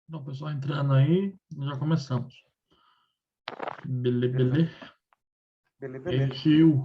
Então, o pessoal entrando aí, já começamos. Belê, belê. Beleza, E aí, beleza. Gil.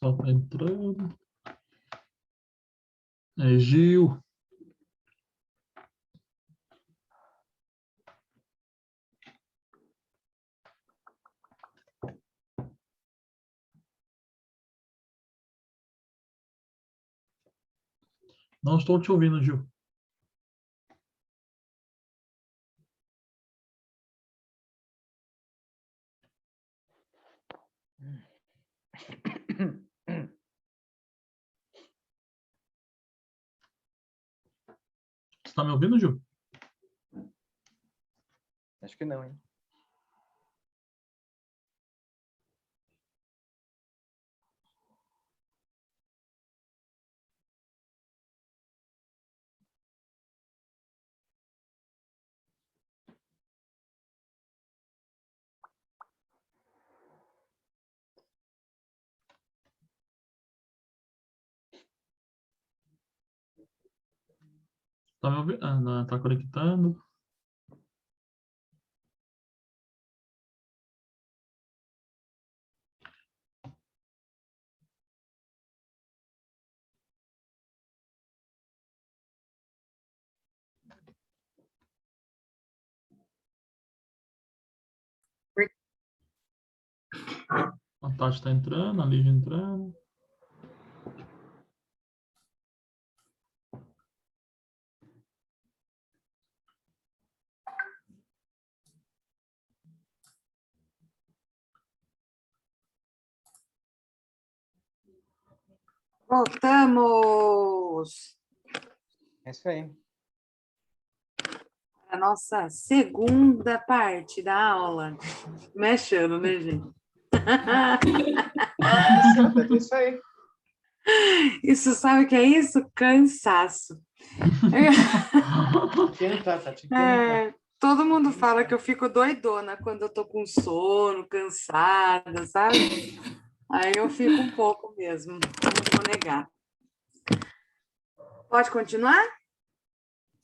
Só tá entrando. E aí, Gil. Não estou te ouvindo, Gil. Você está me ouvindo, Gil? Acho que não, hein? Está me ouvindo? Ah, não, tá conectando. A Tati está entrando, a Lívia entrando. Voltamos É isso aí. para a nossa segunda parte da aula. Mexendo, né, gente? É isso aí. Isso, sabe o que é isso? Cansaço. Todo mundo fala que eu fico doidona quando eu tô com sono, cansada, sabe? Aí eu fico um pouco mesmo, não vou negar. Pode continuar?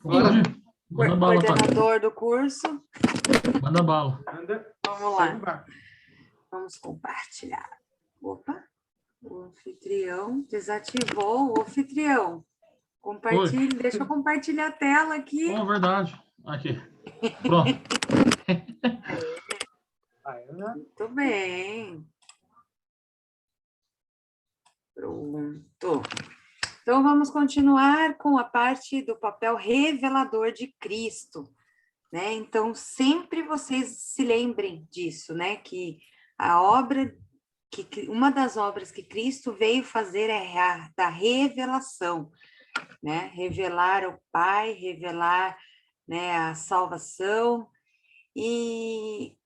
Pode. Manda bala, Tati. Coordenador do curso. Manda bala. Vamos lá. Vamos compartilhar. Opa, o anfitrião desativou o anfitrião. Compartilhe, deixa eu compartilhar a tela aqui. Oh, verdade. Aqui. Pronto. Muito bem. Pronto. Então, vamos continuar com a parte do papel revelador de Cristo, né? Então, sempre vocês se lembrem disso, né? Que a obra, uma das obras que Cristo veio fazer é a da revelação, né? Revelar o Pai, revelar, né, a salvação. E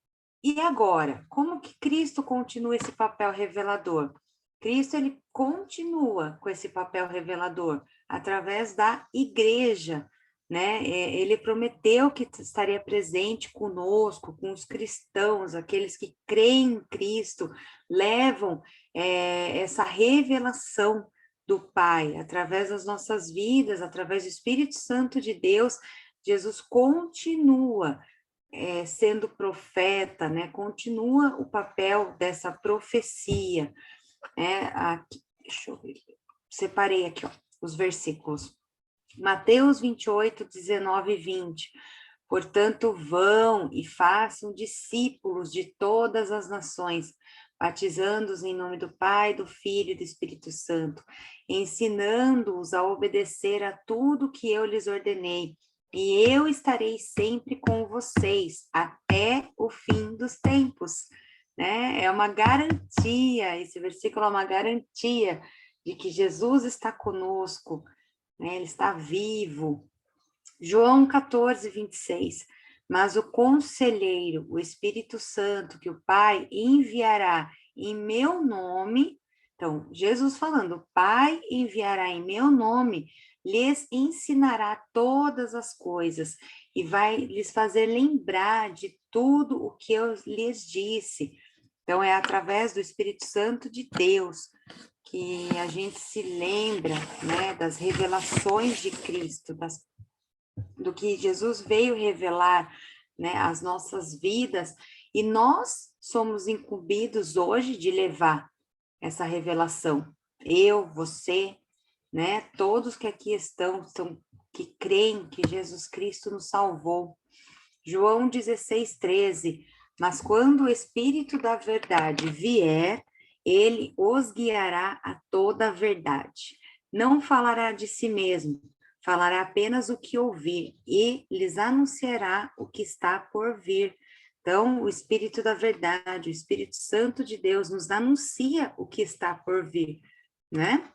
agora, como que Cristo continua esse papel revelador? Cristo, ele continua com esse papel revelador através da igreja, né? Ele prometeu que estaria presente conosco, com os cristãos, aqueles que creem em Cristo, levam essa revelação do Pai, através das nossas vidas, através do Espírito Santo de Deus. Jesus continua sendo profeta, né, continua o papel dessa profecia, né, aqui, deixa eu ver, separei aqui, ó, os versículos, Mateus 28, 19 e 20, portanto, vão e façam discípulos de todas as nações, batizando-os em nome do Pai, do Filho e do Espírito Santo, ensinando-os a obedecer a tudo que eu lhes ordenei, e eu estarei sempre com vocês até o fim dos tempos, né? É uma garantia, esse versículo é uma garantia de que Jesus está conosco, né? Ele está vivo. João 14, 26. Mas o Conselheiro, o Espírito Santo, que o Pai enviará em meu nome, então, Jesus falando, o Pai enviará em meu nome, lhes ensinará todas as coisas e vai lhes fazer lembrar de tudo o que eu lhes disse. Então, é através do Espírito Santo de Deus que a gente se lembra, né, das revelações de Cristo, do que Jesus veio revelar, né, as nossas vidas, e nós somos incumbidos hoje de levar essa revelação. Eu, você, né, todos que aqui estão, que creem que Jesus Cristo nos salvou. João 16, 13. Mas quando o Espírito da verdade vier, ele os guiará a toda a verdade. Não falará de si mesmo, falará apenas o que ouvir e lhes anunciará o que está por vir. Então, o Espírito da verdade, o Espírito Santo de Deus nos anuncia o que está por vir, né?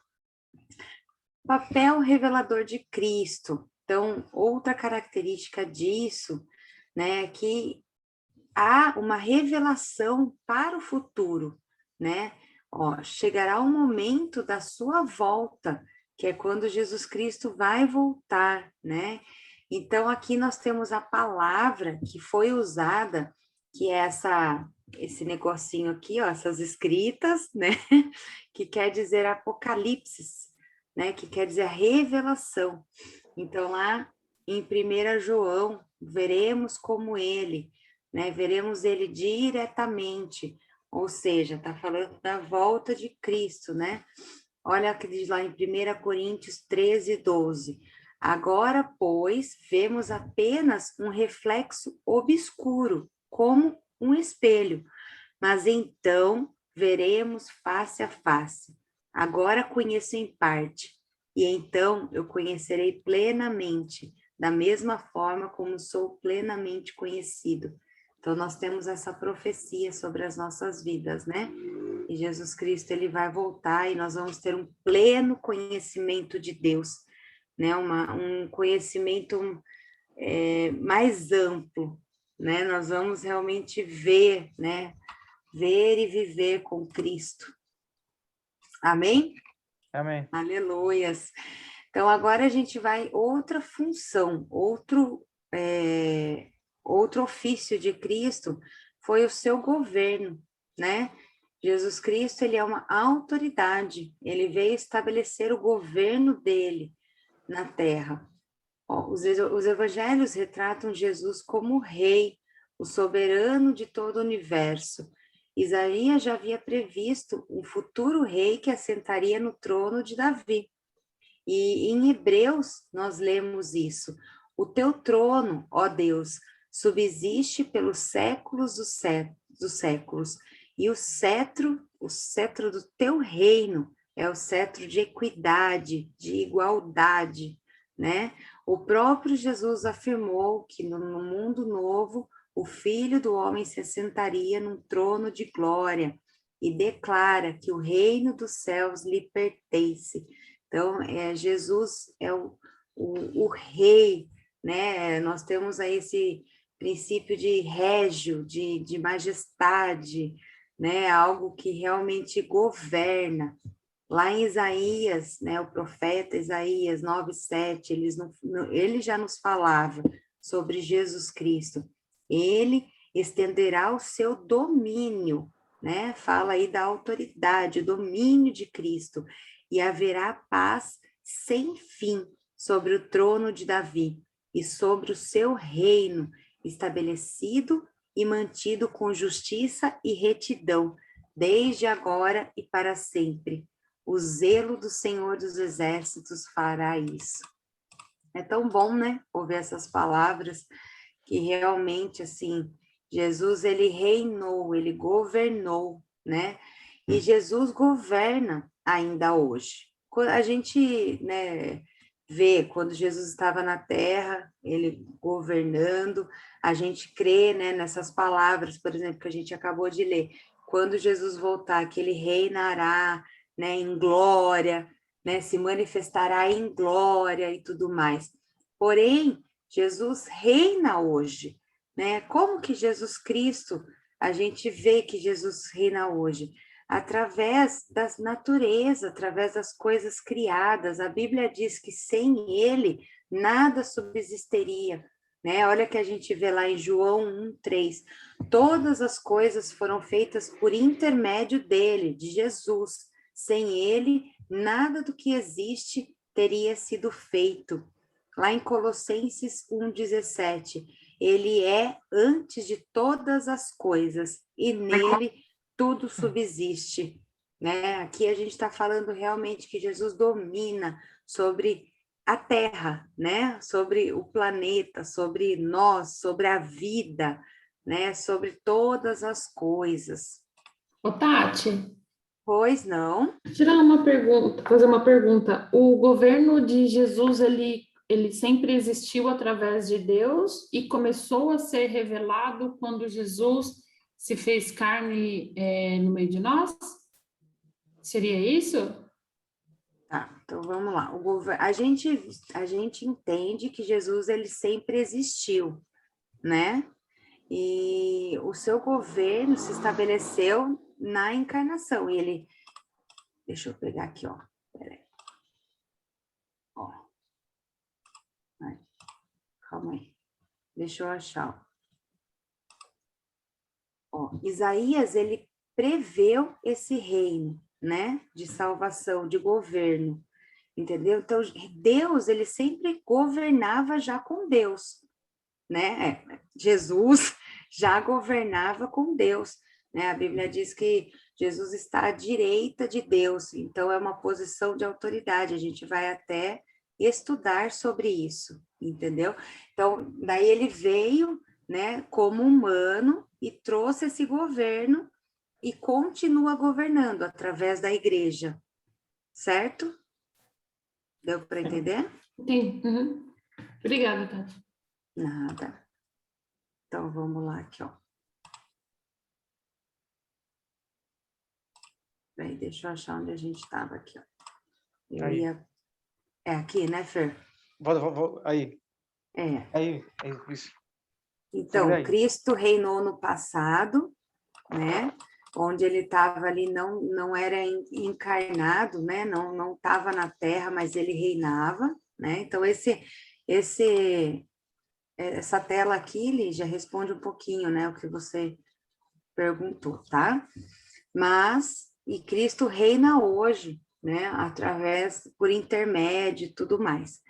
Papel revelador de Cristo. Então, outra característica disso, né, é que há uma revelação para o futuro, né? Ó, chegará o momento da sua volta, que é quando Jesus Cristo vai voltar, né? Então, aqui nós temos a palavra que foi usada, que é esse negocinho aqui, ó, essas escritas, né? Que quer dizer Apocalipse, né? Que quer dizer revelação. Então, lá em 1 João, veremos como ele, né? Veremos ele diretamente, ou seja, está falando da volta de Cristo, né? Olha o que diz lá em 1 Coríntios 13, 12. Agora, pois, vemos apenas um reflexo obscuro, como um espelho, mas então veremos face a face. Agora conheço em parte, e então eu conhecerei plenamente, da mesma forma como sou plenamente conhecido. Então, nós temos essa profecia sobre as nossas vidas, né? E Jesus Cristo, ele vai voltar e nós vamos ter um pleno conhecimento de Deus, né? Um conhecimento mais amplo, né? Nós vamos realmente ver, né? Ver e viver com Cristo. Amém? Amém. Aleluias. Então, agora a gente vai outra função, outro ofício de Cristo foi o seu governo, né? Jesus Cristo, ele é uma autoridade, ele veio estabelecer o governo dele na terra. Ó, os evangelhos retratam Jesus como rei, o soberano de todo o universo. Isaías já havia previsto um futuro rei que assentaria no trono de Davi. E em Hebreus nós lemos isso. O teu trono, ó Deus, subsiste pelos séculos dos séculos, e o cetro do teu reino é o cetro de equidade, de igualdade, né? O próprio Jesus afirmou que no mundo novo o Filho do Homem se assentaria num trono de glória e declara que o reino dos céus lhe pertence. Então, Jesus é o rei, né? Nós temos aí esse princípio de régio, de majestade, né? Algo que realmente governa. Lá em Isaías, né? O profeta Isaías 9:7, ele já nos falava sobre Jesus Cristo. Ele estenderá o seu domínio, né? Fala aí da autoridade, o domínio de Cristo, e haverá paz sem fim sobre o trono de Davi e sobre o seu reino, estabelecido e mantido com justiça e retidão, desde agora e para sempre. O zelo do Senhor dos Exércitos fará isso. É tão bom, né, ouvir essas palavras, que realmente, assim, Jesus, ele reinou, ele governou, né? E Jesus governa ainda hoje. A gente, né, vê quando Jesus estava na terra, ele governando, a gente crê, né, nessas palavras, por exemplo, que a gente acabou de ler. Quando Jesus voltar, que ele reinará, né, em glória, né, se manifestará em glória e tudo mais. Porém, Jesus reina hoje, né? Como que Jesus Cristo, a gente vê que Jesus reina hoje? Através das naturezas, através das coisas criadas. A Bíblia diz que sem ele nada subsistiria, né? Olha que a gente vê lá em João 1:3. Todas as coisas foram feitas por intermédio dele, de Jesus. Sem ele, nada do que existe teria sido feito. Lá em Colossenses 1:17, ele é antes de todas as coisas e nele tudo subsiste, né? Aqui a gente está falando realmente que Jesus domina sobre a Terra, né? Sobre o planeta, sobre nós, sobre a vida, né? Sobre todas as coisas. Ô, Tati, Pois não? tirar uma pergunta, fazer uma pergunta. O governo de Jesus, ele sempre existiu através de Deus e começou a ser revelado quando Jesus se fez carne, no meio de nós? Seria isso? Tá, então vamos lá. A gente entende que Jesus ele sempre existiu, né? E o seu governo se estabeleceu na encarnação. E ele, deixa eu pegar aqui, ó. Peraí. Ó. Ai, calma aí. Deixa eu achar. Ó, Isaías, ele preveu esse reino, né? De salvação, de governo. Entendeu? Então, Deus, ele sempre governava já com Deus, né? Jesus já governava com Deus, né? A Bíblia diz que Jesus está à direita de Deus, então é uma posição de autoridade, a gente vai até estudar sobre isso, entendeu? Então, daí ele veio, né, como humano e trouxe esse governo e continua governando através da igreja, certo? Deu para entender? Entendi. Uhum. Obrigada, Tati. Nada. Então, vamos lá aqui, ó. Peraí, deixa eu achar onde a gente estava aqui, ó. Eu Aí. ia... É aqui, né, Fer? Volta, aí. É. Aí, isso. Então, Segura aí. Cristo reinou no passado, né? Onde ele estava ali, não era encarnado, né? Não estava na terra, mas ele reinava, né? Então, essa tela aqui, Lígia, responde um pouquinho, né? O que você perguntou, tá? E Cristo reina hoje, né? Por intermédio e tudo mais.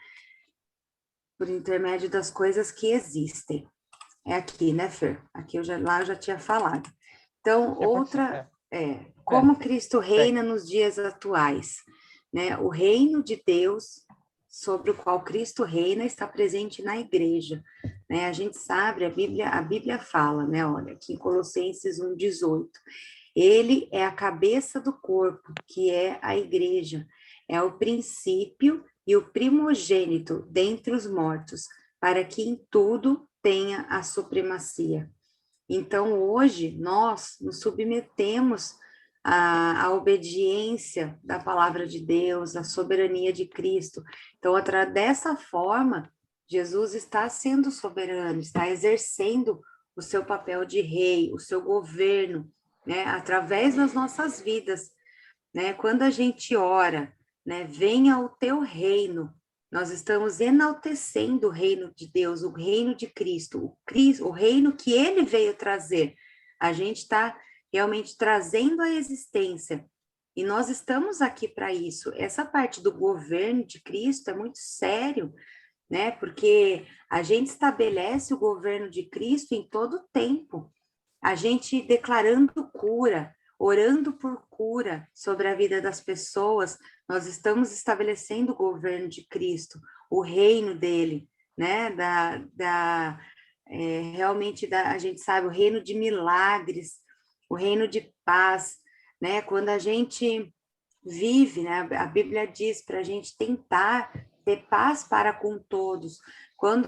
Por intermédio das coisas que existem. É aqui, né, Fer? Aqui lá eu já tinha falado. Então, como Cristo reina nos dias atuais, né? O reino de Deus sobre o qual Cristo reina está presente na igreja, né? A gente sabe, a Bíblia fala, né? Olha, aqui em Colossenses 1:18, ele é a cabeça do corpo, que é a igreja, é o princípio e o primogênito dentre os mortos, para que em tudo tenha a supremacia. Então, hoje, nós nos submetemos à obediência da palavra de Deus, à soberania de Cristo. Então, dessa forma, Jesus está sendo soberano, está exercendo o seu papel de rei, o seu governo, né, através das nossas vidas, né? Quando a gente ora, né, venha o teu reino, nós estamos enaltecendo o reino de Deus, o reino de Cristo, o reino que ele veio trazer. A gente está realmente trazendo a existência. E nós estamos aqui para isso. Essa parte do governo de Cristo é muito sério, né? Porque a gente estabelece o governo de Cristo em todo o tempo. A gente declarando cura, orando por cura sobre a vida das pessoas, nós estamos estabelecendo o governo de Cristo, o reino dele, né? Realmente, a gente sabe, o reino de milagres, o reino de paz, né? Quando a gente vive, né? A Bíblia diz para a gente tentar ter paz para com todos. Quando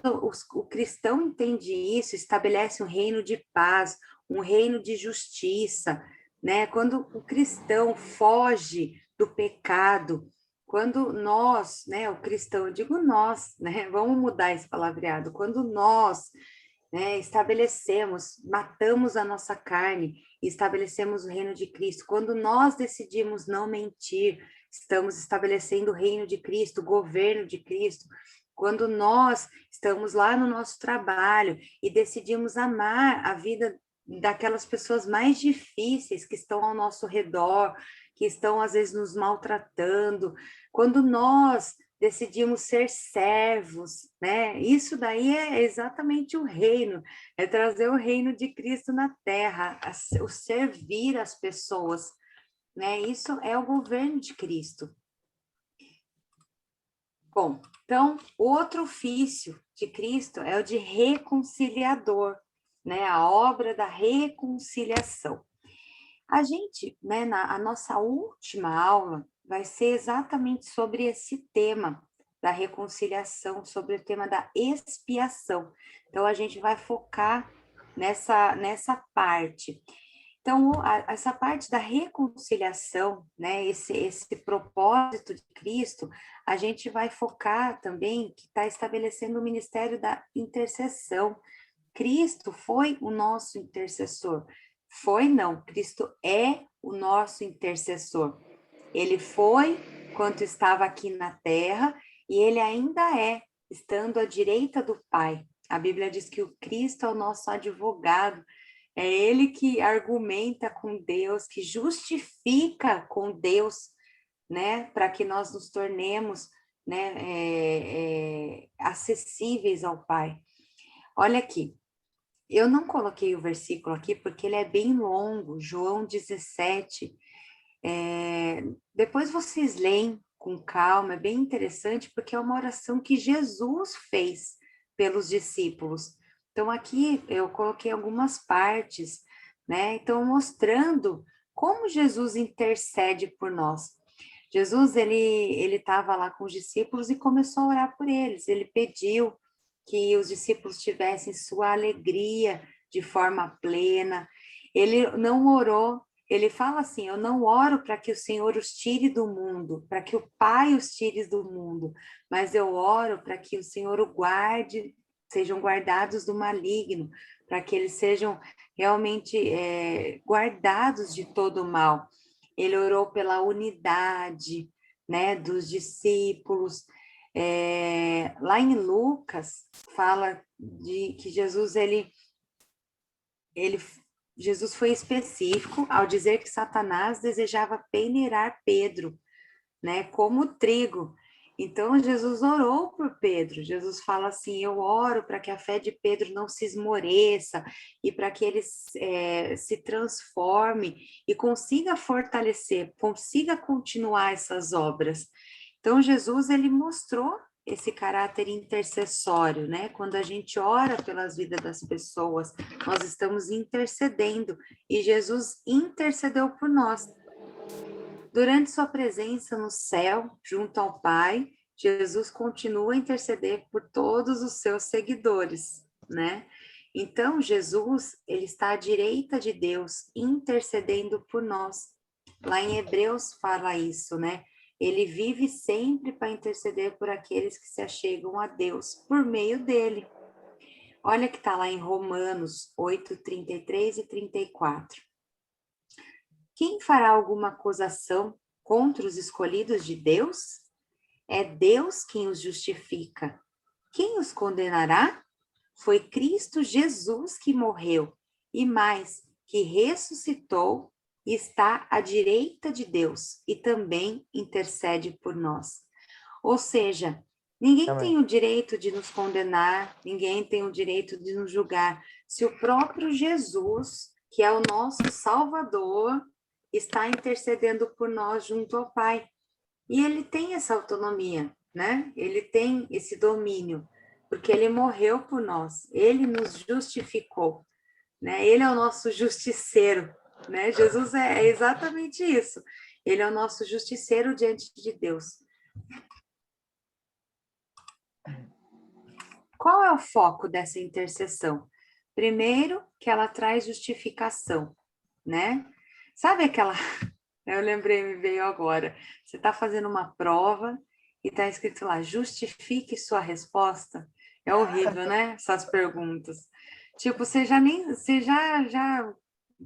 o cristão entende isso, estabelece um reino de paz, um reino de justiça, né? Quando o cristão foge do pecado, quando nós, né, o cristão, eu digo nós, né? Vamos mudar esse palavreado. Quando nós, né, estabelecemos, matamos a nossa carne e estabelecemos o reino de Cristo, quando nós decidimos não mentir, estamos estabelecendo o reino de Cristo, o governo de Cristo. Quando nós estamos lá no nosso trabalho e decidimos amar a vida daquelas pessoas mais difíceis que estão ao nosso redor, que estão às vezes nos maltratando, quando nós decidimos ser servos, né? Isso daí é exatamente o reino, é trazer o reino de Cristo na terra, o servir as pessoas, né? Isso é o governo de Cristo. Bom, então, outro ofício de Cristo é o de reconciliador, né? A obra da reconciliação. A gente, né, a nossa última aula vai ser exatamente sobre esse tema da reconciliação, sobre o tema da expiação. Então, a gente vai focar nessa parte. Então, essa parte da reconciliação, né, esse propósito de Cristo, a gente vai focar também que está estabelecendo o ministério da intercessão. Cristo foi o nosso intercessor. Foi não, Cristo é o nosso intercessor. Ele foi quando estava aqui na terra e ele ainda é, estando à direita do Pai. A Bíblia diz que o Cristo é o nosso advogado. É ele que argumenta com Deus, que justifica com Deus, né, para que nós nos tornemos, né, acessíveis ao Pai. Olha aqui, eu não coloquei o versículo aqui porque ele é bem longo, João 17. Depois vocês leem com calma, é bem interessante porque é uma oração que Jesus fez pelos discípulos. Então, aqui eu coloquei algumas partes, né? Então, mostrando como Jesus intercede por nós. Jesus, ele estava lá com os discípulos e começou a orar por eles. Ele pediu que os discípulos tivessem sua alegria de forma plena. Ele não orou, ele fala assim, eu não oro para que o Senhor os tire do mundo, para que o Pai os tire do mundo, mas eu oro para que o Senhor o guarde, sejam guardados do maligno, para que eles sejam realmente guardados de todo o mal. Ele orou pela unidade, né, dos discípulos. Lá em Lucas, fala de que Jesus foi específico ao dizer que Satanás desejava peneirar Pedro, né, como trigo. Então, Jesus orou por Pedro. Jesus fala assim, eu oro para que a fé de Pedro não se esmoreça e para que ele se transforme e consiga fortalecer, consiga continuar essas obras. Então, Jesus, ele mostrou esse caráter intercessório, né? Quando a gente ora pelas vidas das pessoas, nós estamos intercedendo e Jesus intercedeu por nós. Durante sua presença no céu, junto ao Pai, Jesus continua a interceder por todos os seus seguidores, né? Então, Jesus, ele está à direita de Deus, intercedendo por nós. Lá em Hebreus fala isso, né? Ele vive sempre para interceder por aqueles que se achegam a Deus, por meio dele. Olha que está lá em Romanos 8, 33 e 34. Quem fará alguma acusação contra os escolhidos de Deus? É Deus quem os justifica. Quem os condenará? Foi Cristo Jesus que morreu, e mais, que ressuscitou e está à direita de Deus, e também intercede por nós. Ou seja, ninguém tem o direito de nos condenar, ninguém tem o direito de nos julgar, se o próprio Jesus, que é o nosso Salvador, está intercedendo por nós junto ao Pai. E ele tem essa autonomia, né? Ele tem esse domínio, porque ele morreu por nós, ele nos justificou, né? Ele é o nosso justiceiro, né? Jesus é exatamente isso. Ele é o nosso justiceiro diante de Deus. qual é o foco dessa intercessão? Primeiro, que ela traz justificação, né? Sabe aquela... Eu lembrei, me veio agora. Você está fazendo uma prova e está escrito lá, justifique sua resposta. É horrível, né? Essas perguntas. Tipo, você já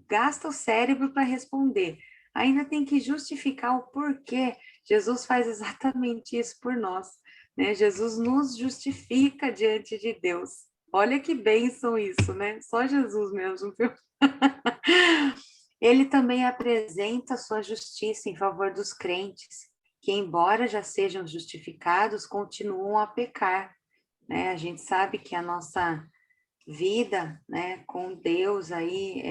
gasta o cérebro para responder. Ainda tem que justificar o porquê. Jesus faz exatamente isso por nós, né? Jesus nos justifica diante de Deus. Olha que bênção isso, né? Só Jesus mesmo, viu? Ele também apresenta sua justiça em favor dos crentes, que, embora já sejam justificados, continuam a pecar, né? A gente sabe que a nossa vida, né, com Deus aí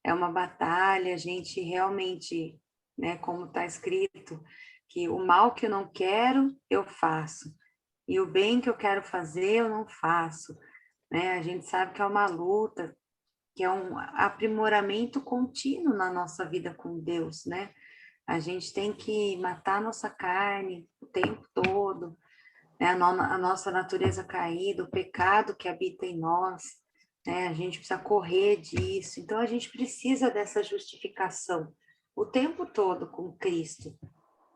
é uma batalha, a gente realmente, né, como está escrito, que o mal que eu não quero, eu faço, e o bem que eu quero fazer, eu não faço, né? A gente sabe que é uma luta, que é um aprimoramento contínuo na nossa vida com Deus, né? A gente tem que matar a nossa carne o tempo todo, né? A nossa natureza caída, o pecado que habita em nós, né? A gente precisa correr disso. Então, a gente precisa dessa justificação o tempo todo com Cristo,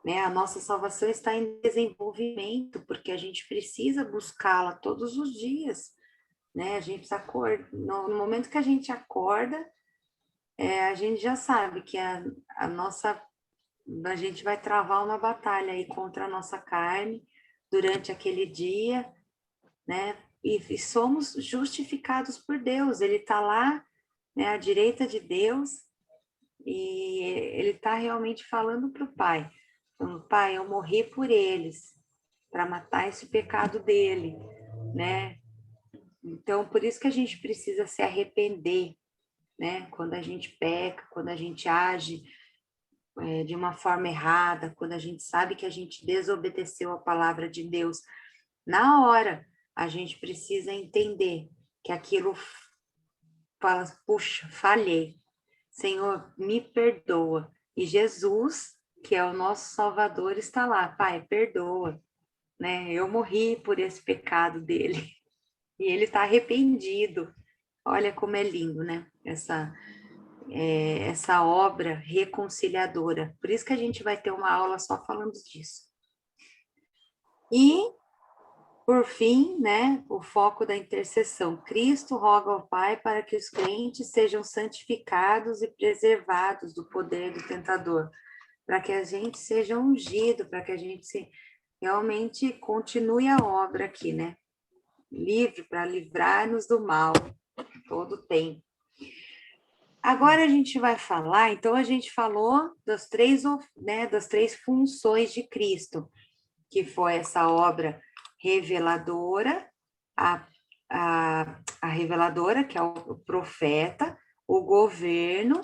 né? A nossa salvação está em desenvolvimento, porque a gente precisa buscá-la todos os dias, né? A gente precisa acordar. No momento que a gente acorda, a gente já sabe que a gente vai travar uma batalha aí contra a nossa carne durante aquele dia, né? E somos justificados por Deus. Ele está lá, né, à direita de Deus, e ele está realmente falando para o Pai. Então, Pai, eu morri por eles, para matar esse pecado dele, né? Então, por isso que a gente precisa se arrepender, né? Quando a gente peca, quando a gente age de uma forma errada, quando a gente sabe que a gente desobedeceu a palavra de Deus, na hora a gente precisa entender que aquilo fala, puxa, falhei, Senhor, me perdoa. E Jesus, que é o nosso Salvador, está lá, Pai, perdoa, né? Eu morri por esse pecado dele. E ele está arrependido. Olha como é lindo, né? Essa obra reconciliadora. Por isso que a gente vai ter uma aula só falando disso. E, por fim, né, o foco da intercessão. Cristo roga ao Pai para que os crentes sejam santificados e preservados do poder do tentador, para que a gente seja ungido, para que a gente realmente continue a obra aqui, né? Livre para livrar-nos do mal todo o tempo. Agora a gente vai falar, então a gente falou das três funções de Cristo, que foi essa obra reveladora, a reveladora, que é o profeta, o governo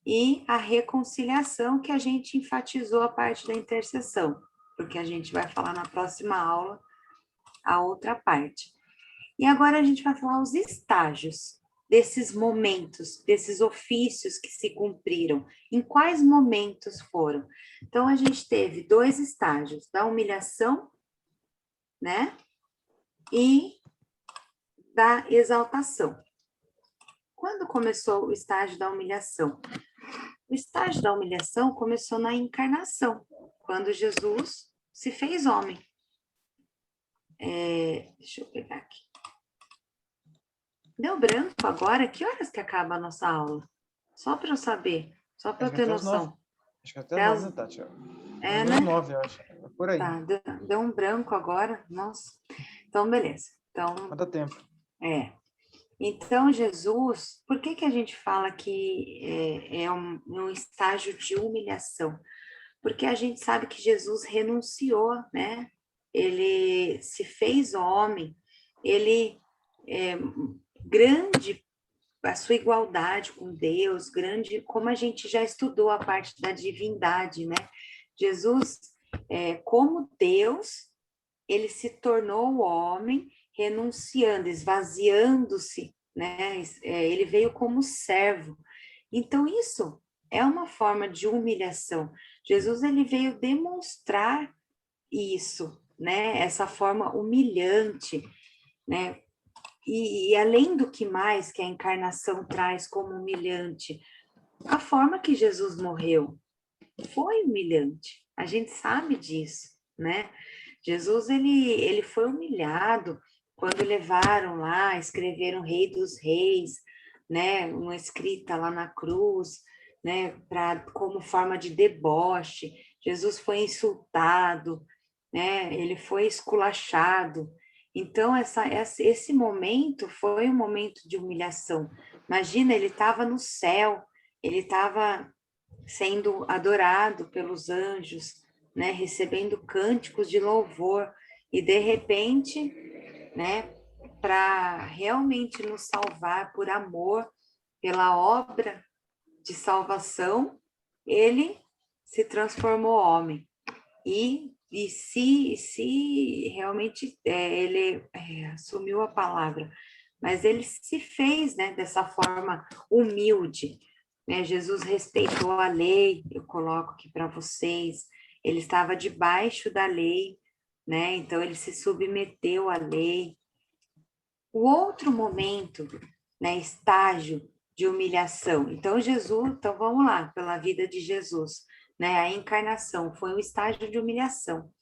e a reconciliação, que a gente enfatizou a parte da intercessão, porque a gente vai falar na próxima aula a outra parte. E agora a gente vai falar os estágios desses momentos, desses ofícios que se cumpriram. Em quais momentos foram? Então, a gente teve 2 estágios, da humilhação, né? E da exaltação. Quando começou o estágio da humilhação? O estágio da humilhação começou na encarnação, quando Jesus se fez homem. Deixa eu pegar aqui. Deu branco agora? Que horas que acaba a nossa aula? Só para eu saber, só para eu ter noção. Acho que até 9, Tati. Né? 9, eu acho. Por aí. Tá, deu um branco agora, nossa. Então, beleza. Então, mas dá tempo. Então, Jesus, por que a gente fala que é um estágio de humilhação? Porque a gente sabe que Jesus renunciou, né? Ele se fez homem, ele grande a sua igualdade com Deus, grande, como a gente já estudou a parte da divindade, né? Jesus, como Deus, ele se tornou homem, renunciando, esvaziando-se, né? Ele veio como servo. Então, isso é uma forma de humilhação. Jesus, ele veio demonstrar isso, né? Essa forma humilhante. né? E além do que mais que a encarnação traz como humilhante, a forma que Jesus morreu foi humilhante. A gente sabe disso, né? Jesus, ele foi humilhado quando levaram lá, escreveram Rei dos Reis, né? Uma escrita lá na cruz, né? Como forma de deboche. Jesus foi insultado, né? Ele foi esculachado. Então, esse momento foi um momento de humilhação. Imagina, ele estava no céu, ele estava sendo adorado pelos anjos, né, recebendo cânticos de louvor, e de repente, né, para realmente nos salvar por amor, pela obra de salvação, ele se transformou homem. E se realmente ele assumiu a palavra, mas ele se fez, né, dessa forma humilde, né? Jesus respeitou a lei, eu coloco aqui para vocês, ele estava debaixo da lei, né? Então ele se submeteu à lei. O outro momento, né, estágio de humilhação. Então então vamos lá, pela vida de Jesus, né? A encarnação foi um estágio de humilhação.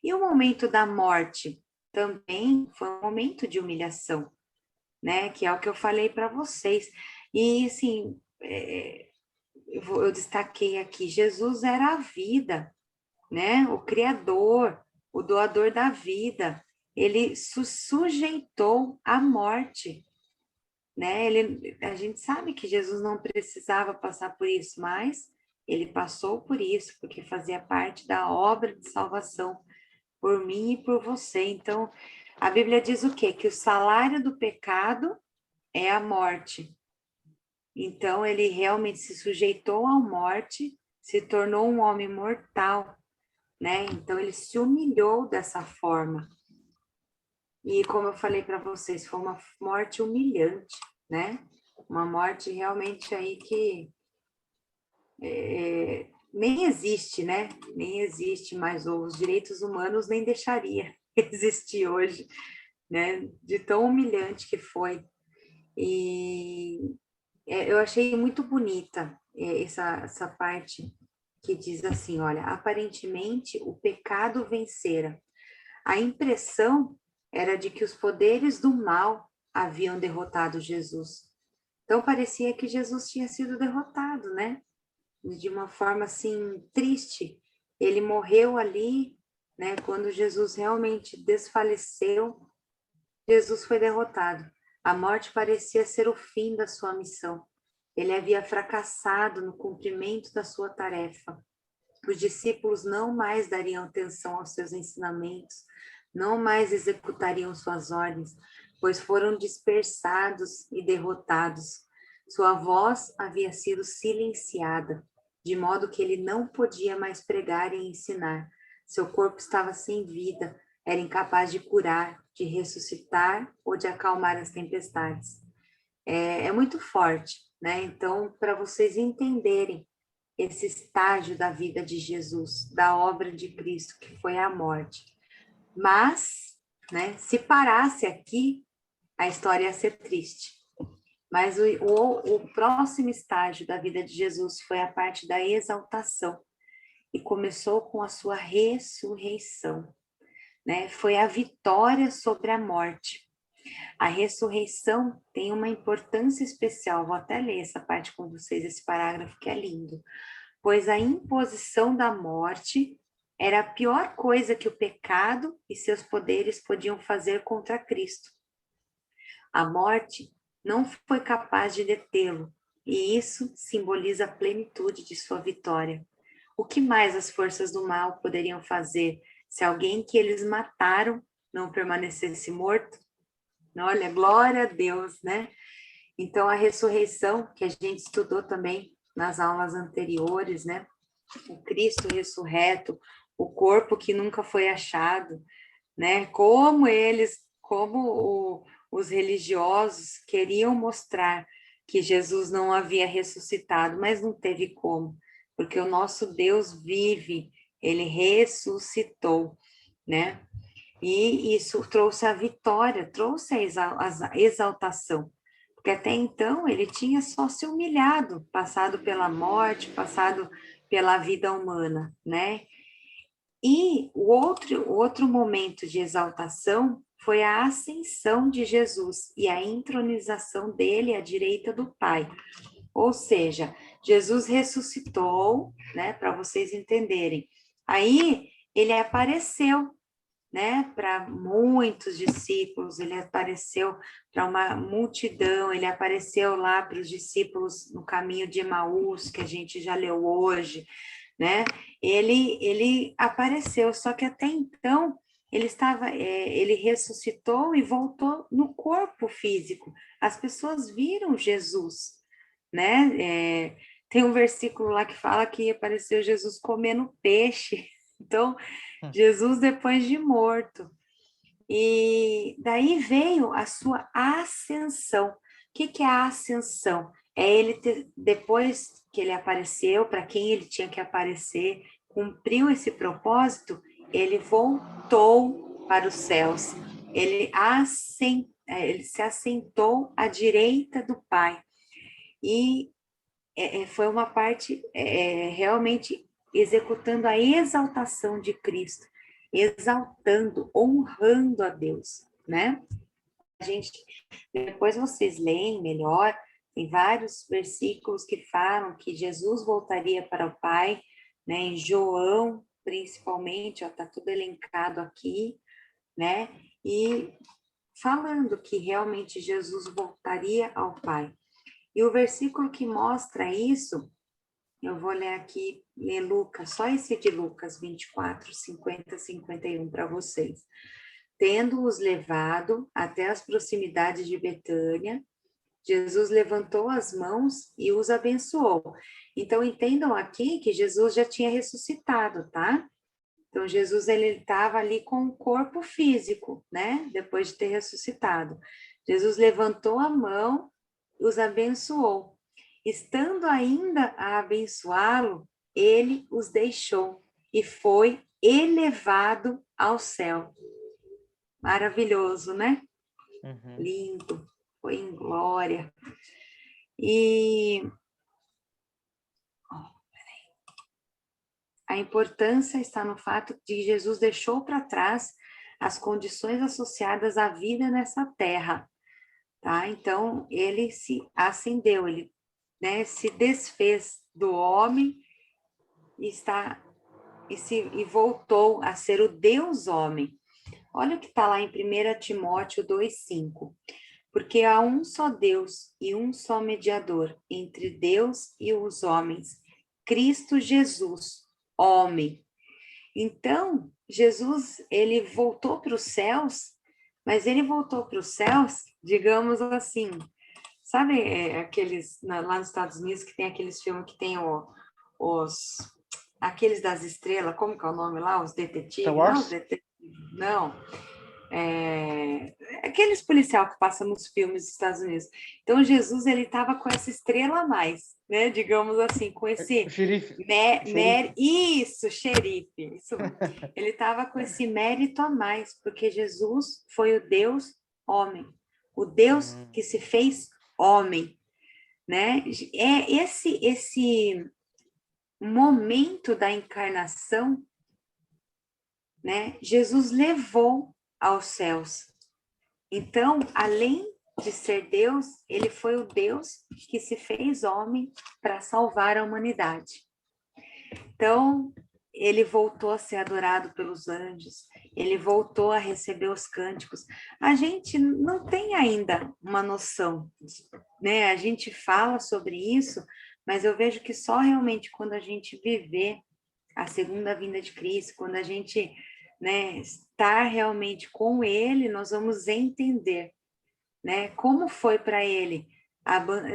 E o momento da morte também foi um momento de humilhação, né? Que é o que eu falei para vocês. E assim, eu destaquei aqui, Jesus era a vida, né? O Criador, o doador da vida. Ele sujeitou à morte, né? A gente sabe que Jesus não precisava passar por isso, mas ele passou por isso, porque fazia parte da obra de salvação por mim e por você. Então, a Bíblia diz o quê? Que o salário do pecado é a morte. Então, ele realmente se sujeitou à morte, se tornou um homem mortal, né? Então, ele se humilhou dessa forma. E como eu falei para vocês, foi uma morte humilhante, né? Uma morte realmente aí que nem existe, né? Nem existe mais, os direitos humanos nem deixaria existir hoje, né? De tão humilhante que foi. E eu achei muito bonita essa parte que diz assim, olha, aparentemente o pecado vencera. A impressão era de que os poderes do mal haviam derrotado Jesus. Então parecia que Jesus tinha sido derrotado, né? De uma forma assim triste. Ele morreu ali, né? Quando Jesus realmente desfaleceu, Jesus foi derrotado. A morte parecia ser o fim da sua missão. Ele havia fracassado no cumprimento da sua tarefa. Os discípulos não mais dariam atenção aos seus ensinamentos, não mais executariam suas ordens, pois foram dispersados e derrotados. Sua voz havia sido silenciada, de modo que ele não podia mais pregar e ensinar. Seu corpo estava sem vida, era incapaz de curar, de ressuscitar ou de acalmar as tempestades. É muito forte, né? Então, para vocês entenderem esse estágio da vida de Jesus, da obra de Cristo, que foi a morte. Mas, né, se parasse aqui, a história ia ser triste. Mas o próximo estágio da vida de Jesus foi a parte da exaltação. E começou com a sua ressurreição, né? Foi a vitória sobre a morte. A ressurreição tem uma importância especial. Vou até ler essa parte com vocês, esse parágrafo que é lindo. Pois a imposição da morte era a pior coisa que o pecado e seus poderes podiam fazer contra Cristo. A morte não foi capaz de detê-lo, e isso simboliza a plenitude de sua vitória. O que mais as forças do mal poderiam fazer se alguém que eles mataram não permanecesse morto? Olha, glória a Deus, né? Então, a ressurreição, que a gente estudou também nas aulas anteriores, né? O Cristo ressurreto, o corpo que nunca foi achado, né? Como os religiosos queriam mostrar que Jesus não havia ressuscitado, mas não teve como, porque o nosso Deus vive, ele ressuscitou, né? E isso trouxe a vitória, trouxe a exaltação. Porque até então ele tinha só se humilhado, passado pela morte, passado pela vida humana, né? E o outro momento de exaltação foi a ascensão de Jesus e a entronização dele à direita do Pai. Ou seja, Jesus ressuscitou, né, para vocês entenderem. Aí ele apareceu, né, para muitos discípulos, ele apareceu para uma multidão, ele apareceu lá para os discípulos no caminho de Emaús, que a gente já leu hoje, né? Ele apareceu, só que até então ele ressuscitou e voltou no corpo físico. As pessoas viram Jesus, né? Tem um versículo lá que fala que apareceu Jesus comendo peixe. Então, Jesus depois de morto. E daí veio a sua ascensão. O que é a ascensão? É ele depois que ele apareceu, para quem ele tinha que aparecer, cumpriu esse propósito, ele voltou para os céus. Ele se assentou à direita do Pai. E foi uma parte realmente executando a exaltação de Cristo, exaltando, honrando a Deus, né? Depois vocês leem melhor, tem vários versículos que falam que Jesus voltaria para o Pai, né? Em João, principalmente, está tudo elencado aqui, né? E falando que realmente Jesus voltaria ao Pai. E o versículo que mostra isso, eu vou ler aqui, ler Lucas, só esse de Lucas 24, 50, 51 para vocês. Tendo-os levado até as proximidades de Betânia, Jesus levantou as mãos e os abençoou. Então, entendam aqui que Jesus já tinha ressuscitado, tá? Então, Jesus, ele estava ali com o corpo físico, né? Depois de ter ressuscitado. Jesus levantou a mão, os abençoou. Estando ainda a abençoá-lo, ele os deixou e foi elevado ao céu. Maravilhoso, né? Uhum. Lindo, foi em glória. E a importância está no fato de que Jesus deixou para trás as condições associadas à vida nessa terra, tá? Então, ele se ascendeu, ele, né, se desfez do homem e voltou a ser o Deus homem. Olha o que está lá em 1 Timóteo 2,5. Porque há um só Deus e um só mediador entre Deus e os homens, Cristo Jesus, homem. Então, Jesus, ele voltou para os céus, mas ele voltou para os céus, digamos assim, sabe aqueles, lá nos Estados Unidos, que tem aqueles filmes que tem aqueles das estrelas, como que é o nome lá? Os detetives? Star Wars? Não, não. Aqueles policial que passam nos filmes dos Estados Unidos. Então, Jesus, ele estava com essa estrela a mais, né? Digamos assim, com esse... O xerife. Isso, xerife. Isso. Ele estava com esse mérito a mais, porque Jesus foi o Deus homem. O Deus que se fez homem, né? É esse momento da encarnação, né? Jesus levou aos céus. Então, além de ser Deus, ele foi o Deus que se fez homem para salvar a humanidade. Então, ele voltou a ser adorado pelos anjos, ele voltou a receber os cânticos. A gente não tem ainda uma noção, né? A gente fala sobre isso, mas eu vejo que só realmente quando a gente viver a segunda vinda de Cristo, quando a gente, né, estar realmente com ele, nós vamos entender, né, como foi para ele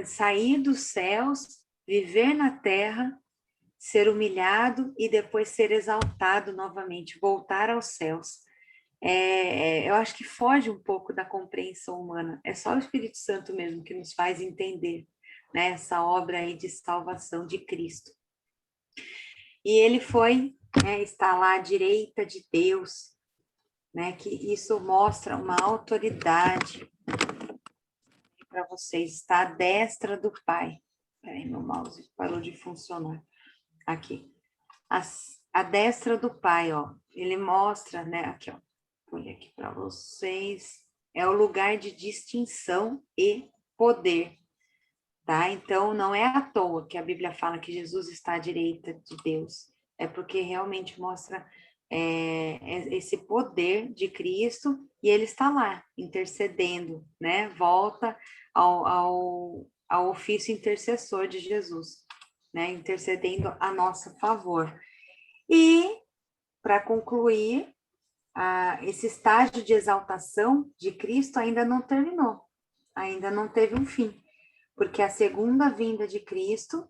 sair dos céus, viver na terra, ser humilhado e depois ser exaltado novamente, voltar aos céus. Eu acho que foge um pouco da compreensão humana. É só o Espírito Santo mesmo que nos faz entender, né, essa obra aí de salvação de Cristo. E ele foi, né, está lá à direita de Deus, né? Que isso mostra uma autoridade para vocês, está à destra do Pai. Peraí, meu mouse parou de funcionar. Aqui. A destra do Pai, ó. Ele mostra, né? Aqui, ó. Vou ler aqui para vocês. É o lugar de distinção e poder, tá? Então, não é à toa que a Bíblia fala que Jesus está à direita de Deus. É porque realmente mostra esse poder de Cristo e ele está lá, intercedendo, né? Volta ao ofício intercessor de Jesus, né? Intercedendo a nosso favor. E, para concluir, esse estágio de exaltação de Cristo ainda não terminou, ainda não teve um fim, porque a segunda vinda de Cristo,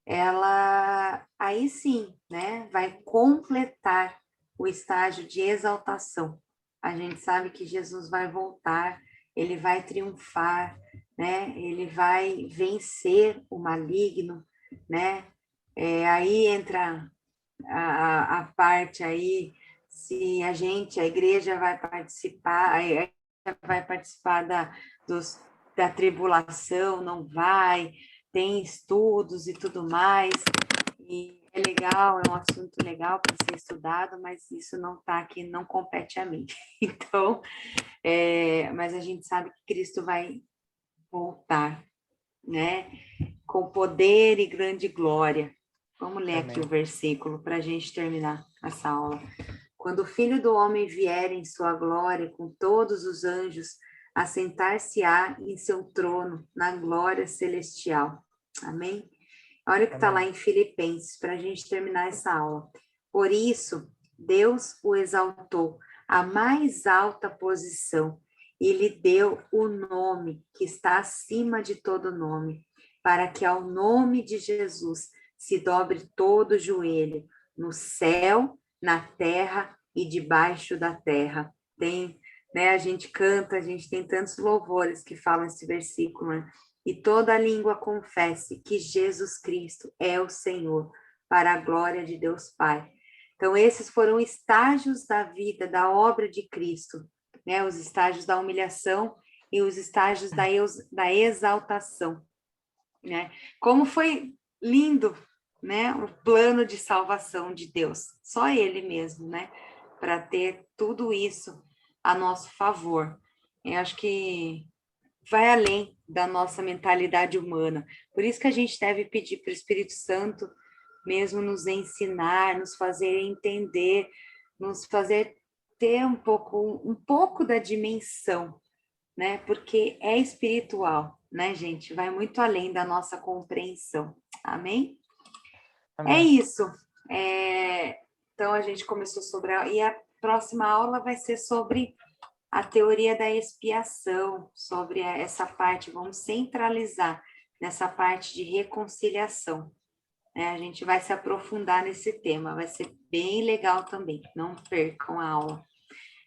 ela aí sim, né, vai completar o estágio de exaltação. A gente sabe que Jesus vai voltar, ele vai triunfar, né, ele vai vencer o maligno, né, aí entra a parte aí, se a igreja vai participar da tribulação, não vai, tem estudos e tudo mais, e é legal, é um assunto legal para ser estudado, mas isso não está aqui, não compete a mim. Então, mas a gente sabe que Cristo vai voltar, né, com poder e grande glória. Vamos ler aqui o versículo para a gente terminar essa aula. Quando o Filho do Homem vier em sua glória com todos os anjos, assentar-se-á em seu trono na glória celestial. Amém? Olha o que está lá em Filipenses, para a gente terminar essa aula. Por isso, Deus o exaltou à mais alta posição e lhe deu o nome que está acima de todo nome, para que ao nome de Jesus se dobre todo o joelho, no céu, na terra e debaixo da terra. Tem, né, a gente canta, a gente tem tantos louvores que falam esse versículo, né? E toda língua confesse que Jesus Cristo é o Senhor, para a glória de Deus Pai. Então, esses foram estágios da vida, da obra de Cristo, né? Os estágios da humilhação e os estágios da exaltação, né? Como foi lindo, né? O plano de salvação de Deus, só Ele mesmo, né? Para ter tudo isso a nosso favor. Eu acho que vai além da nossa mentalidade humana. Por isso que a gente deve pedir para o Espírito Santo mesmo nos ensinar, nos fazer entender, nos fazer ter um pouco da dimensão, né? Porque é espiritual, né, gente? Vai muito além da nossa compreensão. Amém? Amém. É isso. Então, a gente começou e a próxima aula vai ser sobre a teoria da expiação, sobre essa parte, vamos centralizar nessa parte de reconciliação. A gente vai se aprofundar nesse tema, vai ser bem legal também, não percam a aula.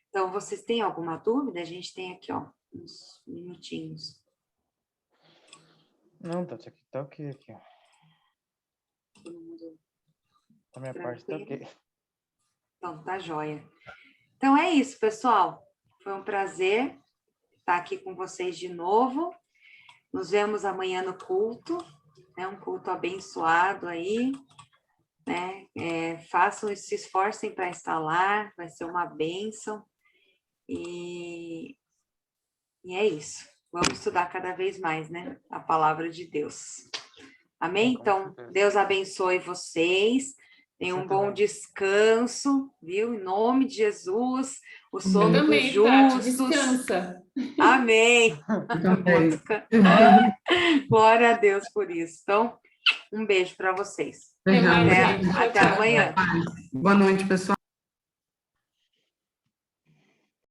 Então, vocês têm alguma dúvida? A gente tem aqui, ó, uns minutinhos. Não, Tati, aqui tá ok. Aqui. Todo mundo Da minha parte tá ok. Então, tá joia. Então, é isso, pessoal. Foi um prazer estar aqui com vocês de novo. Nos vemos amanhã no culto, né? Um culto abençoado aí, né? Se esforcem para instalar, vai ser uma bênção. E é isso. Vamos estudar cada vez mais, né? A palavra de Deus. Amém? Então, Deus abençoe vocês. Tenham um bom descanso, viu? Em nome de Jesus, o sono dos Tati, justos. descansa. Amém. Também. Glória a Deus por isso. Então, um beijo para vocês. Até mais, Beijão. gente. Até Tchau, tchau. amanhã. Boa noite, pessoal.